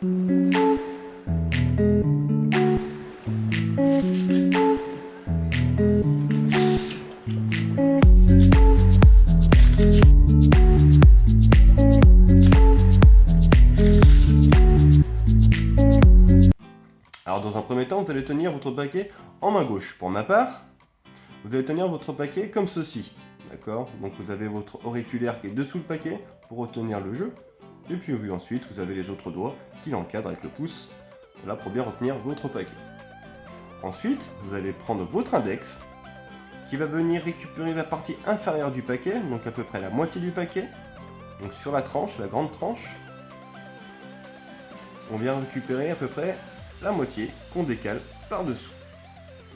Alors dans un premier temps, vous allez tenir votre paquet en main gauche. Pour ma part, vous allez tenir votre paquet comme ceci. D'accord? Donc vous avez votre auriculaire qui est dessous le paquet pour retenir le jeu. Et puis ensuite, vous avez les autres doigts qui l'encadrent avec le pouce, là pour bien retenir votre paquet. Ensuite, vous allez prendre votre index qui va venir récupérer la partie inférieure du paquet, donc à peu près la moitié du paquet. Donc sur la tranche, la grande tranche, on vient récupérer à peu près la moitié qu'on décale par-dessous.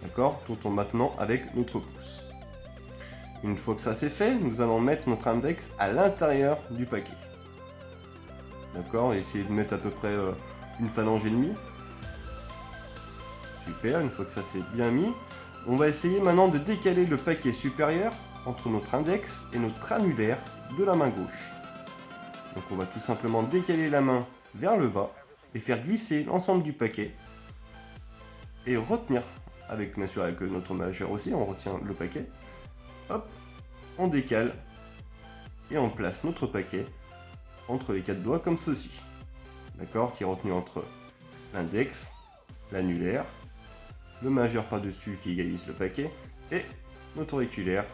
D'accord? Tournons maintenant avec notre pouce. Une fois que ça c'est fait, nous allons mettre notre index à l'intérieur du paquet. D'accord? Essayez de mettre à peu près une phalange et demie. Super, une fois que ça c'est bien mis, on va essayer maintenant de décaler le paquet supérieur entre notre index et notre annulaire de la main gauche. Donc on va tout simplement décaler la main vers le bas et faire glisser l'ensemble du paquet et retenir, bien sûr avec notre majeur aussi, on retient le paquet. Hop, on décale et on place notre paquet entre les quatre doigts comme ceci. D'accord? Qui est retenu entre l'index, l'annulaire, le majeur par-dessus qui égalise le paquet et notre auriculaire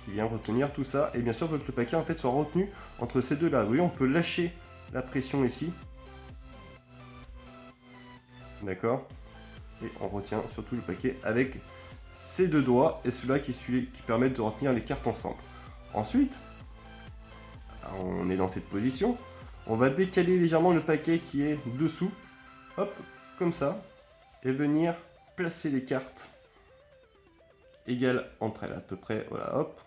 qui vient retenir tout ça. Et bien sûr, il faut que le paquet en fait soit retenu entre ces deux-là. Vous voyez, on peut lâcher la pression ici. D'accord? Et on retient surtout le paquet avec ces deux doigts et ceux-là qui permettent de retenir les cartes ensemble. Ensuite, on est dans cette position, on va décaler légèrement le paquet qui est dessous, hop, comme ça, et venir placer les cartes égales entre elles, à peu près, voilà, hop.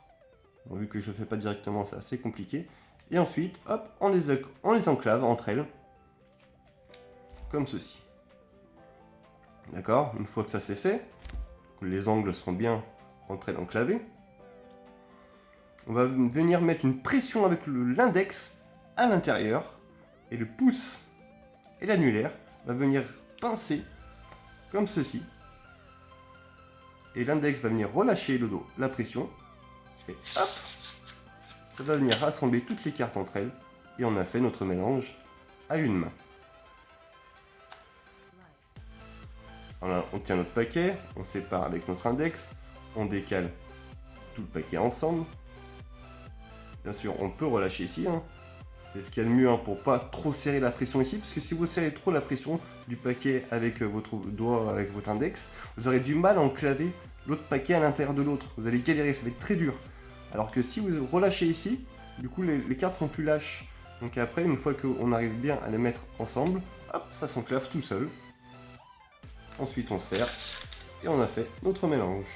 Bon, vu que je ne le fais pas directement, c'est assez compliqué. Et ensuite, hop, on les enclave entre elles, comme ceci. D'accord? Une fois que ça c'est fait, que les angles sont bien entre elles enclavés, on va venir mettre une pression avec l'index à l'intérieur et le pouce et l'annulaire va venir pincer comme ceci. Et l'index va venir relâcher le dos, la pression. Et hop, ça va venir rassembler toutes les cartes entre elles. Et on a fait notre mélange à une main. Voilà, on tient notre paquet, on sépare avec notre index, on décale tout le paquet ensemble. Bien sûr, on peut relâcher ici, hein. C'est ce qu'il y a de mieux, hein, pour pas trop serrer la pression ici, parce que si vous serrez trop la pression du paquet avec votre doigt, avec votre index, vous aurez du mal à enclaver l'autre paquet à l'intérieur de l'autre. Vous allez galérer, ça va être très dur. Alors que si vous relâchez ici, du coup les cartes sont plus lâches. Donc après, une fois qu'on arrive bien à les mettre ensemble, hop, ça s'enclave tout seul. Ensuite on serre et on a fait notre mélange.